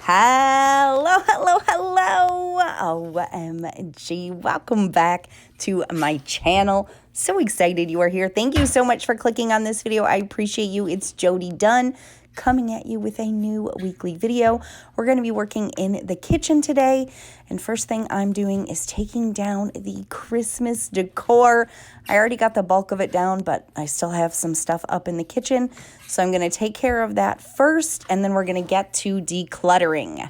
Hello, hello, hello. OMG. Welcome back to my channel. So excited you are here. Thank you so much for clicking on this video. I appreciate you. It's Jody Dunn coming at you with a new weekly video. We're going to be working in the kitchen today. And first thing I'm doing is taking down the Christmas decor. I already got the bulk of it down, but I still have some stuff up in the kitchen. So I'm going to take care of that first, and then we're going to get to decluttering.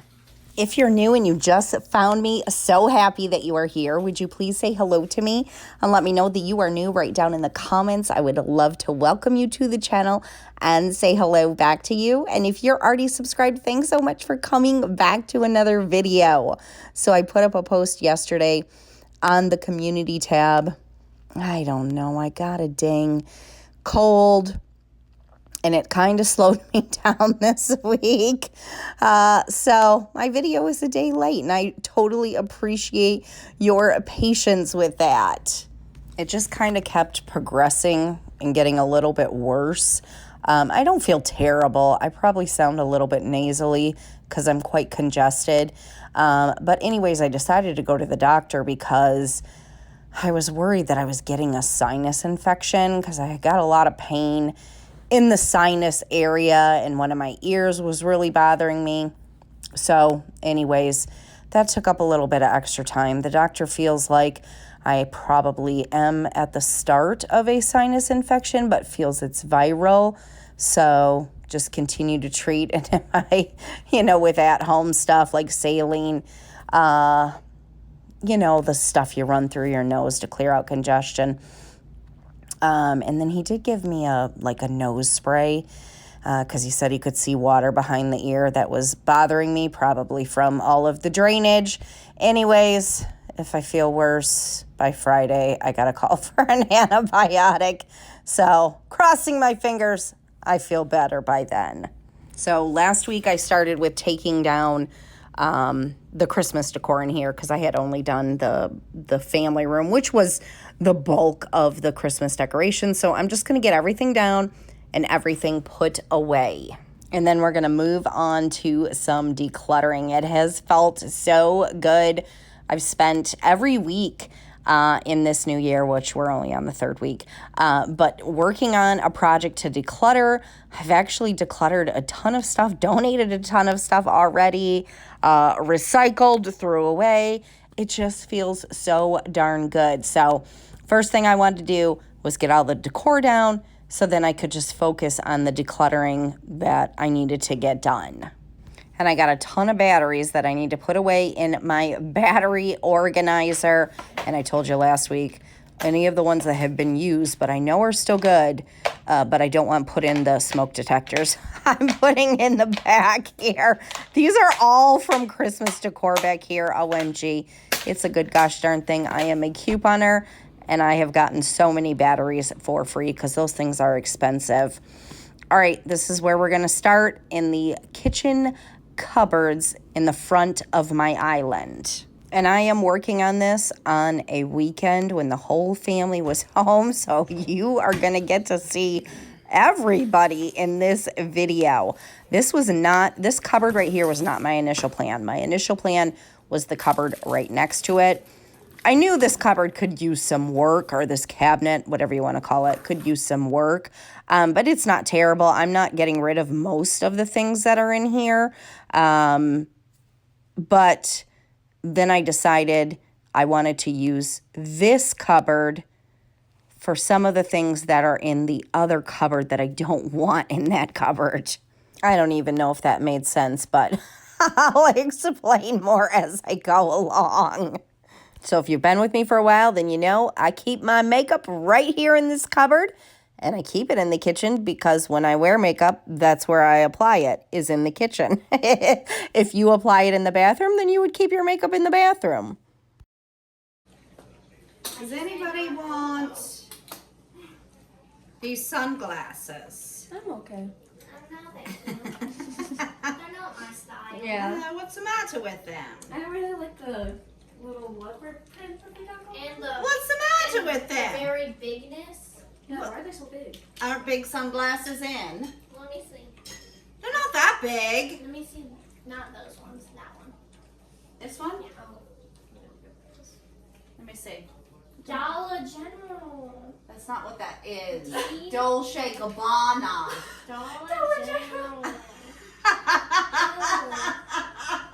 If you're new and you just found me, so happy that you are here. Would you please say hello to me and let me know that you are new? Write down in the comments. I would love to welcome you to the channel and say hello back to you. And if you're already subscribed, thanks so much for coming back to another video. So I put up a post yesterday on the community tab. I don't know, I got a dang cold. And it kind of slowed me down this week. So my video is a day late, and I totally appreciate your patience with that. It just kind of kept progressing and getting a little bit worse. I don't feel terrible. I probably sound a little bit nasally because I'm quite congested. But anyways, I decided to go to the doctor because I was worried that I was getting a sinus infection because I got a lot of pain in the sinus area, and one of my ears was really bothering me. So anyways, that took up a little bit of extra time. The doctor feels like I probably am at the start of a sinus infection, but feels it's viral. So just continue to treat. And I, with at-home stuff like saline, the stuff you run through your nose to clear out congestion. And then he did give me a nose spray because he said he could see water behind the ear that was bothering me, probably from all of the drainage. Anyways, if I feel worse by Friday, I got to call for an antibiotic. So crossing my fingers, I feel better by then. So last week I started with taking down the Christmas decor in here because I had only done the family room, which was the bulk of the Christmas decorations. So I'm just going to get everything down and everything put away. And then we're going to move on to some decluttering. It has felt so good. I've spent every week in this new year, which we're only on the third week, but working on a project to declutter. I've actually decluttered a ton of stuff, donated a ton of stuff already, recycled, threw away. It just feels so darn good. So first thing I wanted to do was get all the decor down so then I could just focus on the decluttering that I needed to get done. And I got a ton of batteries that I need to put away in my battery organizer. And I told you last week, any of the ones that have been used, but I know are still good, but I don't want to put in the smoke detectors. I'm putting in the back here. These are all from Christmas decor back here. OMG. It's a good gosh darn thing. I am a couponer, and I have gotten so many batteries for free because those things are expensive. All right, this is where we're going to start, in the kitchen cupboards in the front of my island. And I am working on this on a weekend when the whole family was home, so you are going to get to see everybody in this video. This cupboard right here was not my initial plan. My initial plan was the cupboard right next to it. I knew this cupboard could use some work, or this cabinet, whatever you want to call it, could use some work. But it's not terrible. I'm not getting rid of most of the things that are in here. But then I decided I wanted to use this cupboard for some of the things that are in the other cupboard that I don't want in that cupboard. I don't even know if that made sense, but I'll explain more as I go along. So if you've been with me for a while, then you know I keep my makeup right here in this cupboard, and I keep it in the kitchen because when I wear makeup, that's where I apply it, is in the kitchen. If you apply it in the bathroom, then you would keep your makeup in the bathroom. Does anybody want these sunglasses? I'm okay. They're not my style. Yeah. What's the matter with them? I really like the little leopard print that they got going. And the What's the matter with the them? very bigness. Yeah, why are they so big? Aren't big sunglasses in? Let me see. They're not that big. Let me see. Not those ones. That one. This one? Yeah. Let me see. Dollar General. That's not what that is. Dolce Gabbana. Dollar General.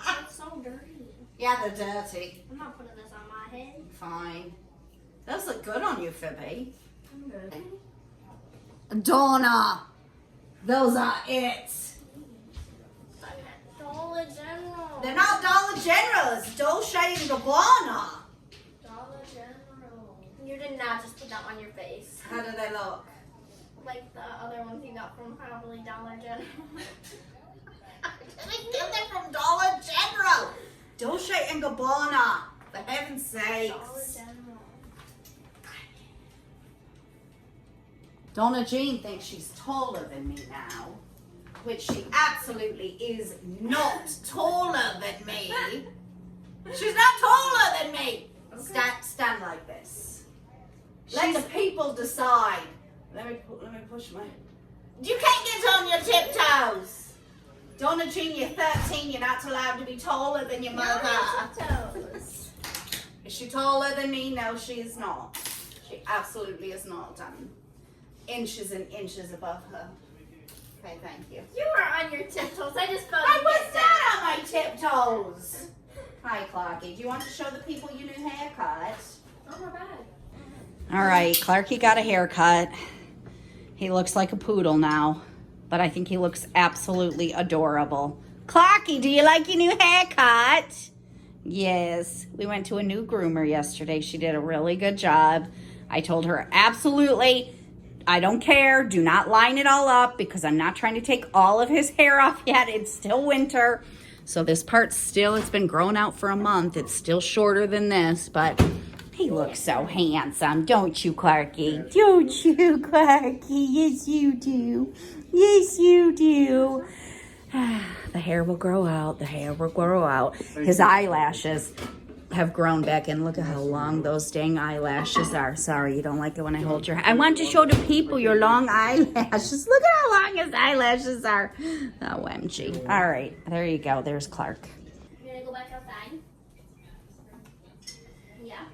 That's so dirty. Yeah, they're dirty. I'm not putting this on my head. Fine. Those look good on you, Phoebe. Donna. Those are it. Dollar General. They're not Dollar General. It's Dolce and Gabbana. Dollar General. You did not just put that on your face. How do they look? Like the other ones you got from probably Dollar General. I didn't get them from Dollar General. Dolce and Gabbana. For heaven's sakes. Dollar General. Donna Jean thinks she's taller than me now, which she absolutely is not taller than me. She's not taller than me. Okay. Stand like this. Let the people decide. Let me push my. You can't get on your tiptoes. Donna Jean, you're 13. You're not allowed to be taller than your mother. Toes. Is she taller than me? No, she is not. She absolutely is not. I'm inches and inches above her. Okay, thank you. You were on your tiptoes. I just felt I you was get not on my tiptoes. Hi, Clarky. Do you want to show the people your new haircut? Oh my bad. All right, Clarky got a haircut. He looks like a poodle now, but I think he looks absolutely adorable. Clarky, do you like your new haircut? Yes. We went to a new groomer yesterday. She did a really good job. I told her absolutely, I don't care. Do not line it all up because I'm not trying to take all of his hair off yet. It's still winter. So this part still, it's been grown out for a month. It's still shorter than this, but he looks so handsome. Don't you, Clarky? Don't you, Clarky? Yes, you do. Yes, you do. The hair will grow out. The hair will grow out. His eyelashes have grown back in. Look at how long those dang eyelashes are. Sorry, you don't like it when I hold your hand. I want to show the people your long eyelashes. Look at how long his eyelashes are. OMG. All right, there you go. There's Clark. You're gonna go back outside? Yeah.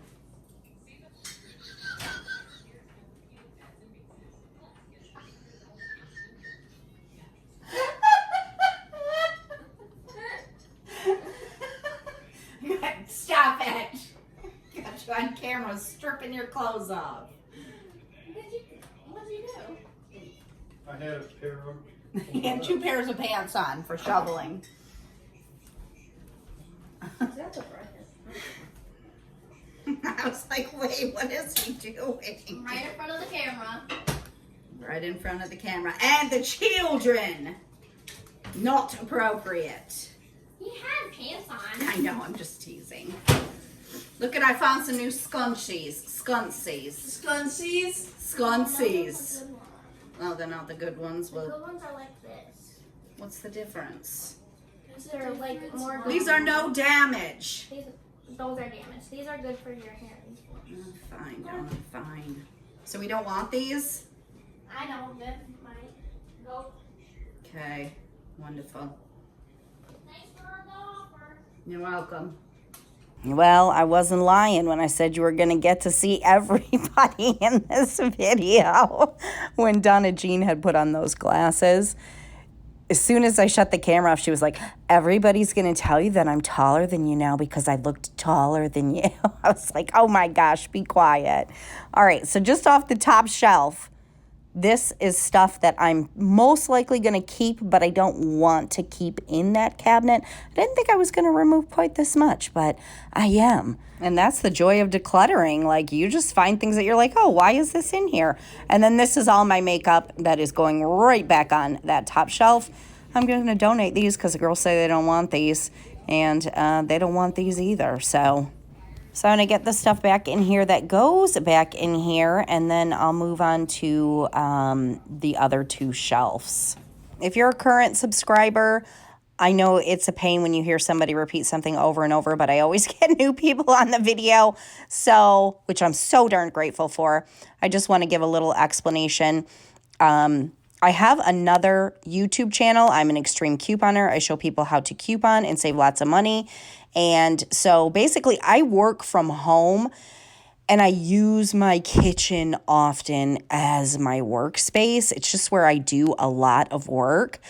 Stop it. Got you on camera stripping your clothes off. What did you do? I had a pair of. He had 2 pairs of pants on for shoveling. That's a breath. I was like, wait, what is he doing? Right in front of the camera. Right in front of the camera. And the children. Not appropriate. He had pants on. I know, I'm just teasing. Look at, I found some new scunchies. Skunsies. Scunchies? Skunsies. Oh, they're not the good ones. The Well, good ones are like this. what's the difference? They're like more. These are no damage. Those are damaged. These are good for your hair. Oh, fine, Donna, fine. So we don't want these? I know, good. Might go. Okay, wonderful. Thanks for the offer. You're welcome. Well, I wasn't lying when I said you were going to get to see everybody in this video. When Donna Jean had put on those glasses, as soon as I shut the camera off, she was like, everybody's going to tell you that I'm taller than you now because I looked taller than you. I was like, oh my gosh, be quiet. All right, so just off the top shelf, this is stuff that I'm most likely going to keep, but I don't want to keep in that cabinet. I didn't think I was going to remove quite this much, but I am. And that's the joy of decluttering. Like, you just find things that you're like, oh, why is this in here? And then this is all my makeup that is going right back on that top shelf. I'm going to donate these because the girls say they don't want these, and they don't want these either, so I'm going to get the stuff back in here that goes back in here, and then I'll move on to the other 2 shelves. If you're a current subscriber, I know it's a pain when you hear somebody repeat something over and over, but I always get new people on the video, which I'm so darn grateful for. I just want to give a little explanation. I have another YouTube channel. I'm an extreme couponer. I show people how to coupon and save lots of money. And so basically I work from home and I use my kitchen often as my workspace. It's just where I do a lot of work.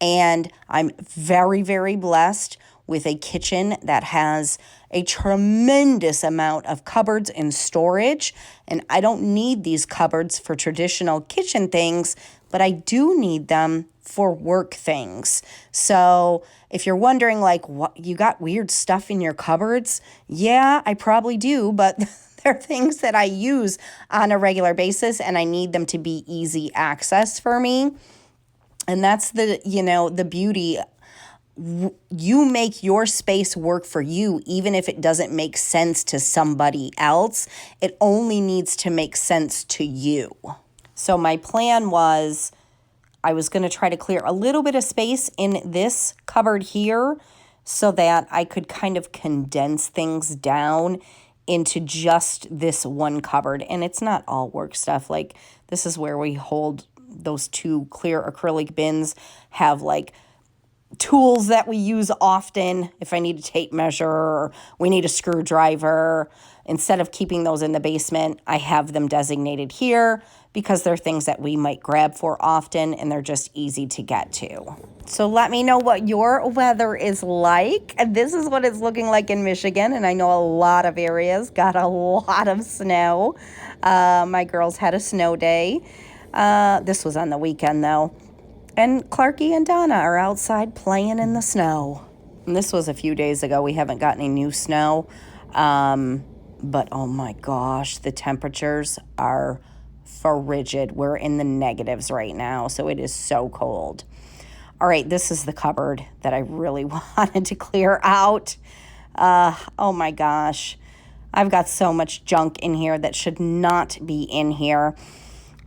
And I'm very, very blessed with a kitchen that has a tremendous amount of cupboards and storage. And I don't need these cupboards for traditional kitchen things, but I do need them for work things. So if you're wondering, like, what, you got weird stuff in your cupboards? Yeah, I probably do, but they're things that I use on a regular basis, and I need them to be easy access for me. And that's the beauty. You make your space work for you, even if it doesn't make sense to somebody else. It only needs to make sense to you. So my plan was I was going to try to clear a little bit of space in this cupboard here so that I could kind of condense things down into just this one cupboard. And it's not all work stuff. Like, this is where we hold those two clear acrylic bins, have like tools that we use often if I need a tape measure or we need a screwdriver. Instead of keeping those in the basement, I have them designated here because they're things that we might grab for often and they're just easy to get to. So let me know what your weather is like. This is what it's looking like in Michigan, and I know a lot of areas got a lot of snow. My girls had a snow day. This was on the weekend though. And Clarky and Donna are outside playing in the snow. And this was a few days ago. We haven't got any new snow. But oh my gosh, the temperatures are frigid. We're in the negatives right now, so it is so cold. All right, this is the cupboard that I really wanted to clear out. Oh my gosh. I've got so much junk in here that should not be in here.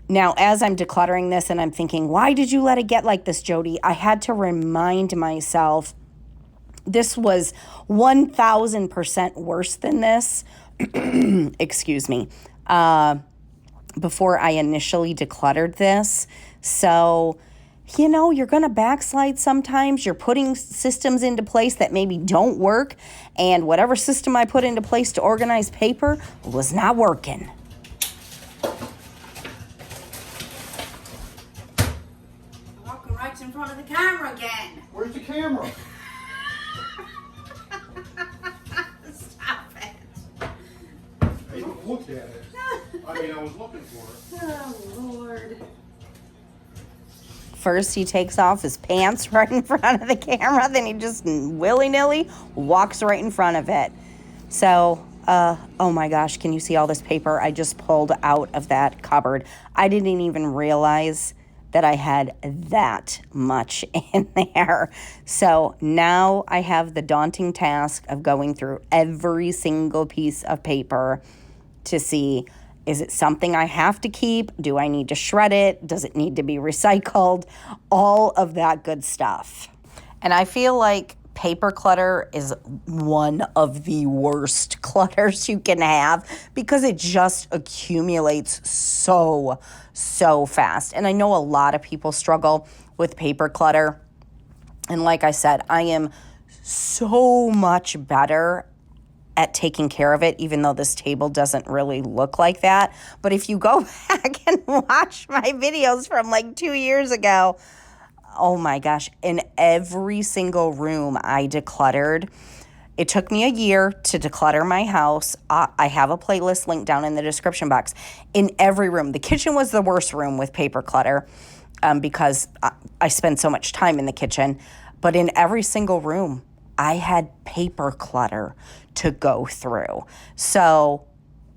Now, as I'm decluttering this and I'm thinking, why did you let it get like this, Jody? I had to remind myself this was 1,000% worse than this. Excuse me. Before I initially decluttered this. So, you're going to backslide sometimes. You're putting systems into place that maybe don't work. And whatever system I put into place to organize paper was not working. Walking right in front of the camera again. Where's the camera? Stop it. I even looked at it. I mean, I was looking for it. Oh, Lord. First, he takes off his pants right in front of the camera. Then he just willy-nilly walks right in front of it. So, oh my gosh, can you see all this paper I just pulled out of that cupboard? I didn't even realize that I had that much in there. So now I have the daunting task of going through every single piece of paper to see, is it something I have to keep? Do I need to shred it? Does it need to be recycled? All of that good stuff. And I feel like paper clutter is one of the worst clutters you can have because it just accumulates so fast. And I know a lot of people struggle with paper clutter. And like I said, I am so much better at taking care of it, even though this table doesn't really look like that. But if you go back and watch my videos from like 2 years ago, oh my gosh, in every single room I decluttered. It took me a year to declutter my house. I have a playlist linked down in the description box. In every room, the kitchen was the worst room with paper clutter because I spend so much time in the kitchen. But in every single room, I had paper clutter to go through. So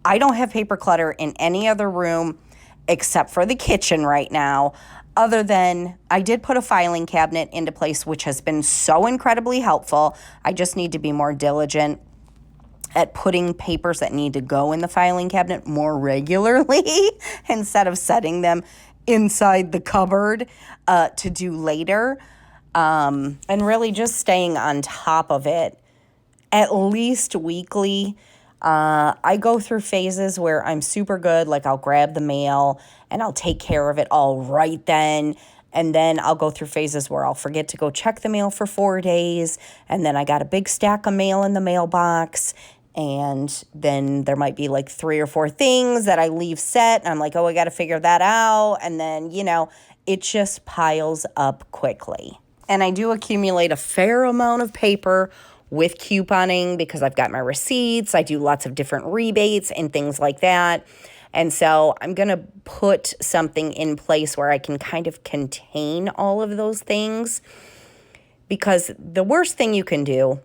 I don't have paper clutter in any other room except for the kitchen right now. Other than I did put a filing cabinet into place, which has been so incredibly helpful. I just need to be more diligent at putting papers that need to go in the filing cabinet more regularly instead of setting them inside the cupboard to do later. And really just staying on top of it at least weekly. I go through phases where I'm super good, like I'll grab the mail and I'll take care of it all right then. And then I'll go through phases where I'll forget to go check the mail for 4 days. And then I got a big stack of mail in the mailbox. And then there might be like 3 or 4 things that I leave set. And I'm like, oh, I got to figure that out. And then, you know, it just piles up quickly. And I do accumulate a fair amount of paper with couponing because I've got my receipts. I do lots of different rebates and things like that. And so I'm going to put something in place where I can kind of contain all of those things, because the worst thing you can do,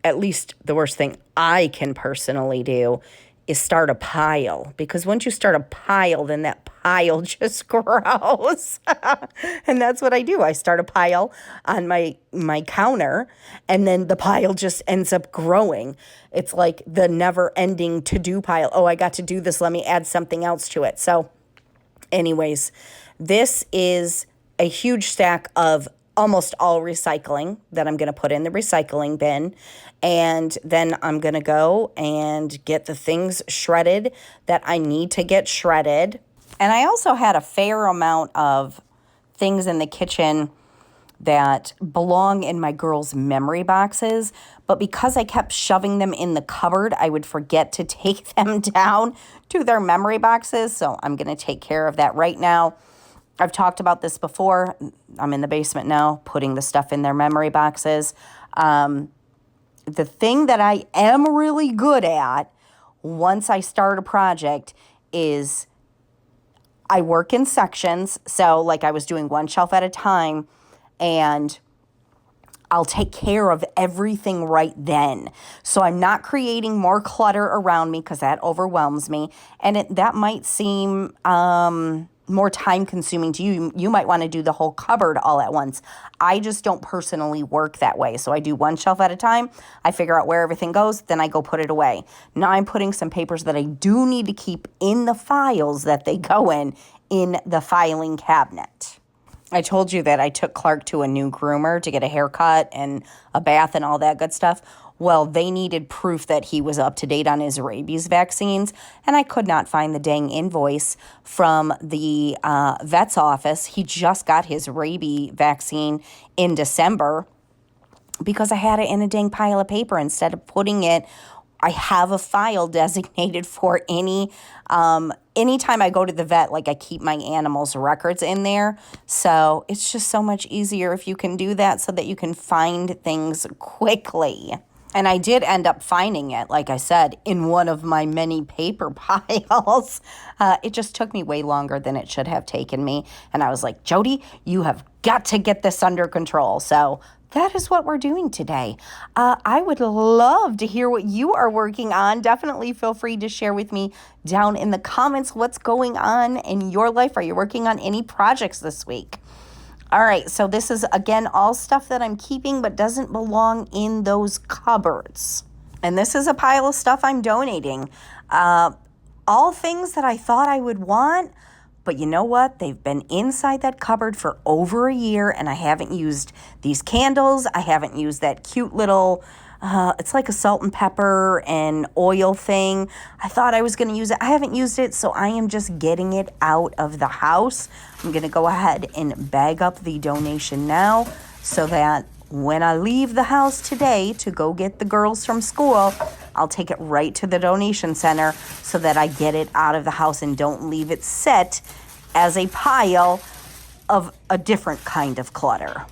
at least the worst thing I can personally do, is start a pile. Because once you start a pile, then that pile just grows. And that's what I do. I start a pile on my counter, and then the pile just ends up growing. It's like the never-ending to-do pile. Oh, I got to do this. Let me add something else to it. So anyways, this is a huge stack of almost all recycling that I'm going to put in the recycling bin. And then I'm going to go and get the things shredded that I need to get shredded. And I also had a fair amount of things in the kitchen that belong in my girls' memory boxes. But because I kept shoving them in the cupboard, I would forget to take them down to their memory boxes. So I'm going to take care of that right now. I've talked about this before. I'm in the basement now, putting the stuff in their memory boxes. The thing that I am really good at once I start a project is I work in sections. So like I was doing one shelf at a time, and I'll take care of everything right then. So I'm not creating more clutter around me, because that overwhelms me. And that might seem more time consuming to you. You might want to do the whole cupboard all at once. I just don't personally work that way. So I do one shelf at a time. I figure out where everything goes, then I go put it away. Now I'm putting some papers that I do need to keep in the files that they go in the filing cabinet. I told you that I took Clark to a new groomer to get a haircut and a bath and all that good stuff. Well, they needed proof that he was up to date on his rabies vaccines, and I could not find the dang invoice from the vet's office. He just got his rabies vaccine in December, because I had it in a dang pile of paper instead of putting it. I have a file designated for anytime I go to the vet, like I keep my animals' records in there. So it's just so much easier if you can do that, so that you can find things quickly. And I did end up finding it, like I said, in one of my many paper piles. It just took me way longer than it should have taken me. And I was like, Jody, you have got to get this under control. So that is what we're doing today. I would love to hear what you are working on. Definitely feel free to share with me down in the comments what's going on in your life. Are you working on any projects this week? All right, so this is, again, all stuff that I'm keeping but doesn't belong in those cupboards. And this is a pile of stuff I'm donating. All things that I thought I would want, but you know what? They've been inside that cupboard for over a year, and I haven't used these candles. I haven't used that cute little, it's like a salt and pepper and oil thing. I thought I was going to use it. I haven't used it, so I am just getting it out of the house. I'm going to go ahead and bag up the donation now, so that when I leave the house today to go get the girls from school, I'll take it right to the donation center, so that I get it out of the house and don't leave it set as a pile of a different kind of clutter.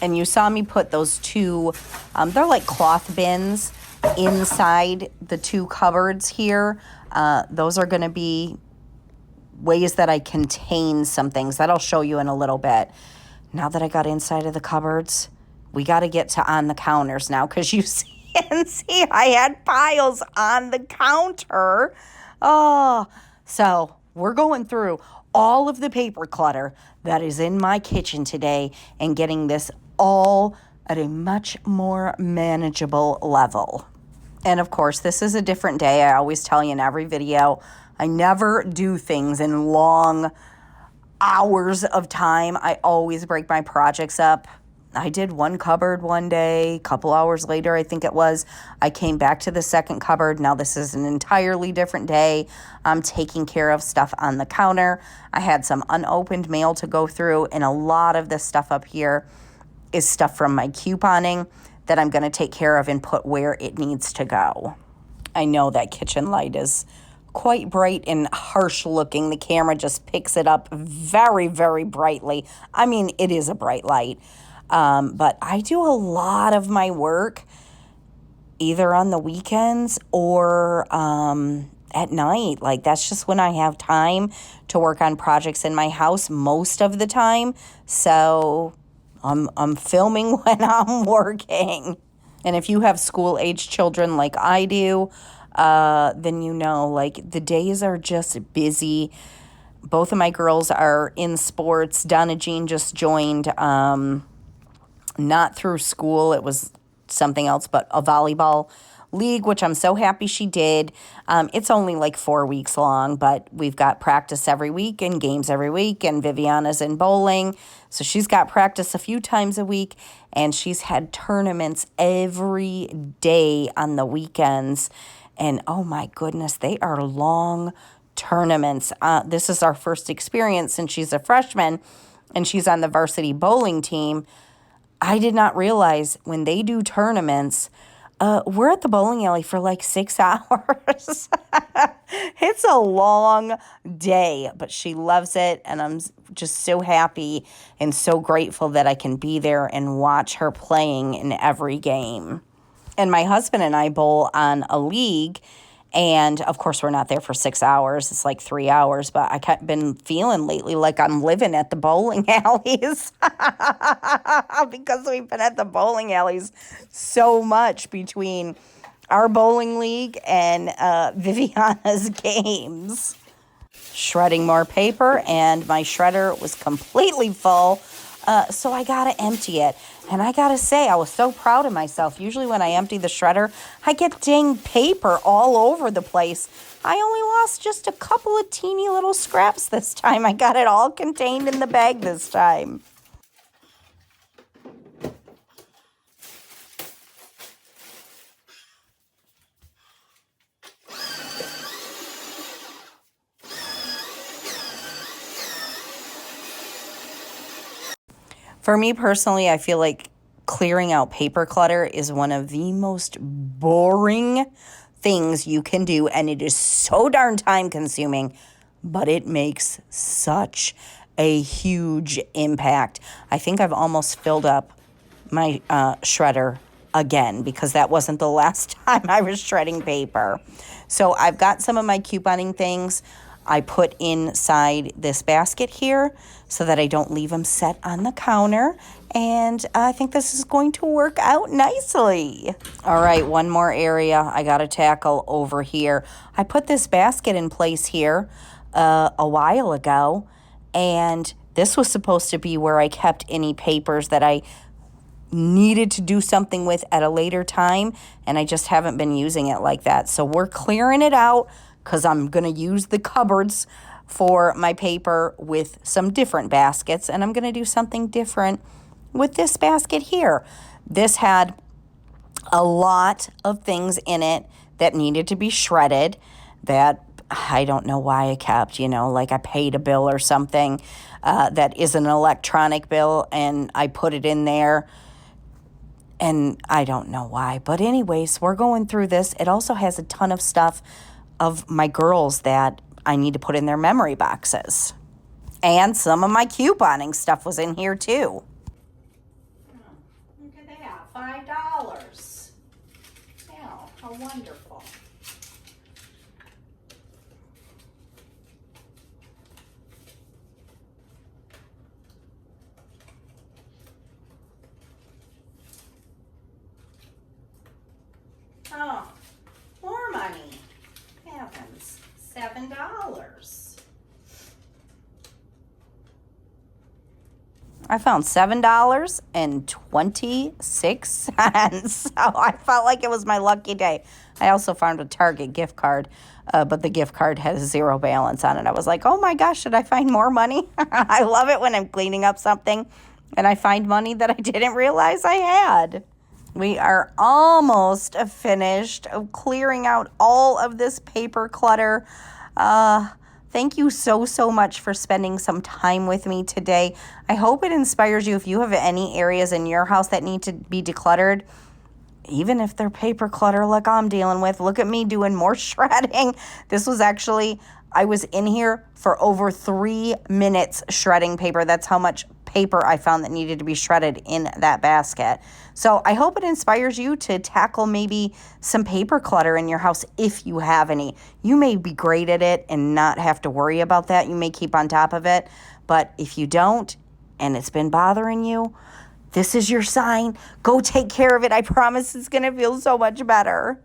And you saw me put those two, they're like cloth bins inside the two cupboards here. Those are going to be ways that I contain some things that I'll show you in a little bit. Now that I got inside of the cupboards, we got to get to on the counters now, because you can see I had piles on the counter. Oh, so we're going through all of the paper clutter that is in my kitchen today and getting this all at a much more manageable level. And of course, this is a different day. I always tell you in every video, I never do things in long hours of time. I always break my projects up. I did one cupboard one day. A couple hours later, I think it was, I came back to the second cupboard. Now this is an entirely different day. I'm taking care of stuff on the counter. I had some unopened mail to go through, and a lot of this stuff up here is stuff from my couponing that I'm going to take care of and put where it needs to go. I know that kitchen light is quite bright and harsh looking. The camera just picks it up very, very brightly. I mean, it is a bright light. But I do a lot of my work either on the weekends or at night. Like, that's just when I have time to work on projects in my house most of the time. So I'm filming when I'm working. And if you have school-age children like I do, then you know, like, the days are just busy. Both of my girls are in sports. Donna Jean just joined, not through school. It was something else, but a volleyball league, which I'm so happy she did. It's only like 4 weeks long, but we've got practice every week and games every week, and Viviana's in bowling. So she's got practice a few times a week, and she's had tournaments every day on the weekends. And oh my goodness, they are long tournaments. This is our first experience since she's a freshman and she's on the varsity bowling team. I did not realize when they do tournaments, we're at the bowling alley for like 6 hours. It's a long day, but she loves it. And I'm just so happy and so grateful that I can be there and watch her playing in every game. And my husband and I bowl on a league. And, of course, we're not there for 6 hours. It's like 3 hours. But I've been feeling lately like I'm living at the bowling alleys because we've been at the bowling alleys so much between our bowling league and Viviana's games. Shredding more paper, and my shredder was completely full. So I got to empty it. And I got to say, I was so proud of myself. Usually when I empty the shredder, I get dang paper all over the place. I only lost just a couple of teeny little scraps this time. I got it all contained in the bag this time. For me personally, I feel like clearing out paper clutter is one of the most boring things you can do, and it is so darn time consuming, but it makes such a huge impact. I think I've almost filled up my shredder again because that wasn't the last time I was shredding paper. So I've got some of my couponing things I put inside this basket here so that I don't leave them set on the counter. And I think this is going to work out nicely. All right, one more area I got to tackle over here. I put this basket in place here a while ago, and this was supposed to be where I kept any papers that I needed to do something with at a later time, and I just haven't been using it like that. So we're clearing it out because I'm going to use the cupboards for my paper with some different baskets, and I'm going to do something different with this basket here. This had a lot of things in it that needed to be shredded that I don't know why I kept, like I paid a bill or something that is an electronic bill, and I put it in there. And I don't know why. But anyways, we're going through this. It also has a ton of stuff of my girls that I need to put in their memory boxes. And some of my couponing stuff was in here too. Look at that, $5. Yeah, how wonderful. Oh, more money. Heavens, $7. I found $7.26. So I felt like it was my lucky day. I also found a Target gift card, but the gift card has zero balance on it. I was like, oh my gosh, should I find more money? I love it when I'm cleaning up something And I find money that I didn't realize I had. We are almost finished clearing out all of this paper clutter. Thank you so much for spending some time with me today. I hope it inspires you if you have any areas in your house that need to be decluttered. Even if they're paper clutter like I'm dealing with. Look at me doing more shredding. This was actually, I was in here for over 3 minutes shredding paper. That's how much paper I found that needed to be shredded in that basket. So I hope it inspires you to tackle maybe some paper clutter in your house if you have any. You may be great at it and not have to worry about that. You may keep on top of it. But if you don't, and it's been bothering you, this is your sign. Go take care of it. I promise it's going to feel so much better.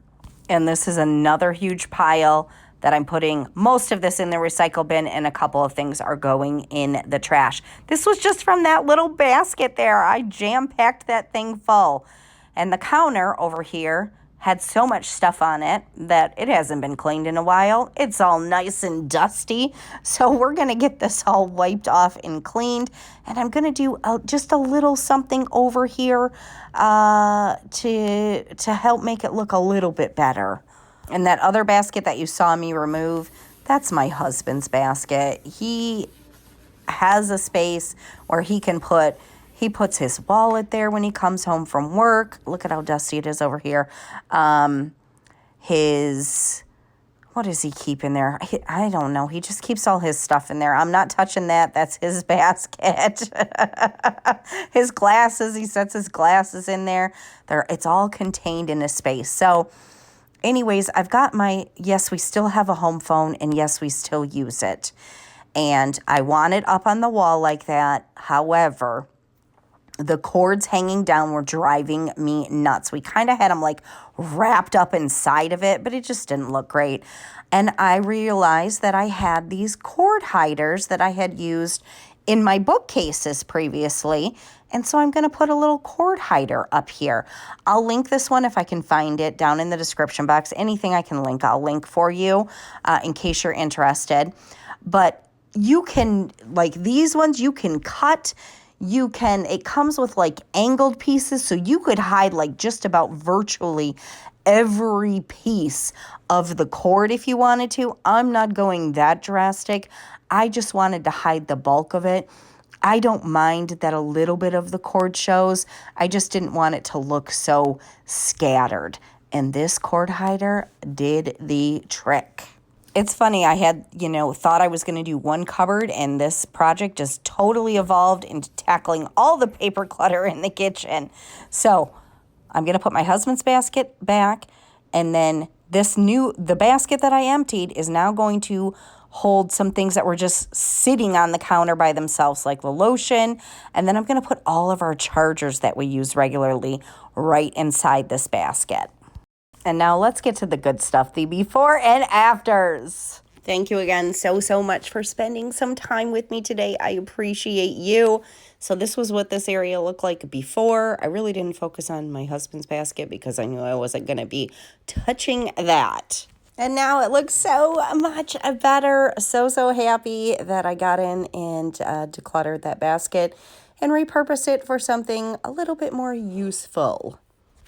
And this is another huge pile that I'm putting most of this in the recycle bin, and a couple of things are going in the trash. This was just from that little basket there. I jam-packed that thing full. And the counter over here had so much stuff on it that it hasn't been cleaned in a while. It's all nice and dusty. So we're going to get this all wiped off and cleaned. And I'm going to do just a little something over here to help make it look a little bit better. And that other basket that you saw me remove, that's my husband's basket. He has a space where he puts his wallet there when he comes home from work. Look at how dusty it is over here. What does he keep in there? I don't know. He just keeps all his stuff in there. I'm not touching that. That's his basket. His glasses, he sets his glasses in there. It's all contained in a space. So anyways, I've got yes, we still have a home phone, and yes, we still use it. And I want it up on the wall like that. However, the cords hanging down were driving me nuts. We kind of had them like wrapped up inside of it, but it just didn't look great. And I realized that I had these cord hiders that I had used in my bookcases previously. And so I'm going to put a little cord hider up here. I'll link this one if I can find it down in the description box. Anything I can link, I'll link for you in case you're interested. But you can, like these ones, you can cut. It comes with like angled pieces, so you could hide like just about virtually every piece of the cord if you wanted to. I'm not going that drastic. I just wanted to hide the bulk of it. I don't mind that a little bit of the cord shows. I just didn't want it to look so scattered. And this cord hider did the trick. It's funny, I had, thought I was going to do one cupboard, and this project just totally evolved into tackling all the paper clutter in the kitchen. So I'm going to put my husband's basket back, and then the basket that I emptied is now going to hold some things that were just sitting on the counter by themselves, like the lotion. And then I'm going to put all of our chargers that we use regularly right inside this basket. And now let's get to the good stuff, the before and afters. Thank you again so much for spending some time with me today. I appreciate you. So this was what this area looked like before. I really didn't focus on my husband's basket because I knew I wasn't going to be touching that. And now it looks so much better. So happy that I got in and decluttered that basket and repurposed it for something a little bit more useful.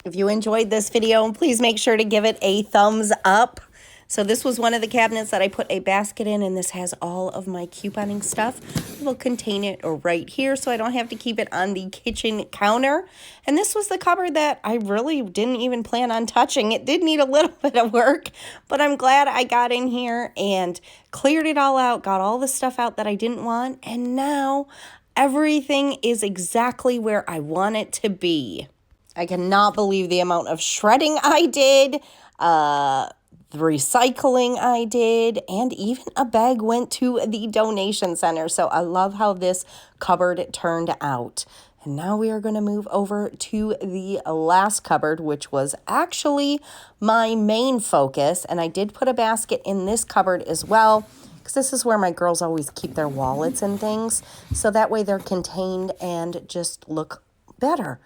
If you enjoyed this video, please make sure to give it a thumbs up. So this was one of the cabinets that I put a basket in, and this has all of my couponing stuff. We'll contain it right here so I don't have to keep it on the kitchen counter. And this was the cupboard that I really didn't even plan on touching. It did need a little bit of work, but I'm glad I got in here and cleared it all out, got all the stuff out that I didn't want, and now everything is exactly where I want it to be. I cannot believe the amount of shredding I did, the recycling I did, and even a bag went to the donation center. So I love how this cupboard turned out. And now we are going to move over to the last cupboard, which was actually my main focus. And I did put a basket in this cupboard as well, because this is where my girls always keep their wallets and things. So that way they're contained and just look better.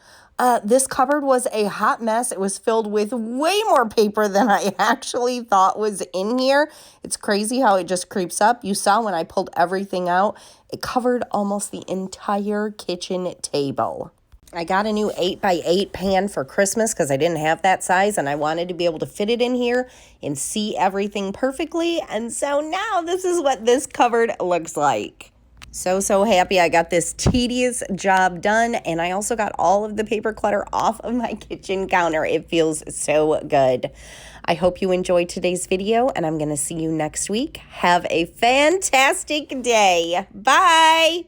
This cupboard was a hot mess. It was filled with way more paper than I actually thought was in here. It's crazy how it just creeps up. You saw when I pulled everything out, it covered almost the entire kitchen table. I got a new 8x8 pan for Christmas because I didn't have that size and I wanted to be able to fit it in here and see everything perfectly. And so now this is what this cupboard looks like. So happy I got this tedious job done, and I also got all of the paper clutter off of my kitchen counter. It feels so good. I hope you enjoyed today's video, and I'm going to see you next week. Have a fantastic day. Bye.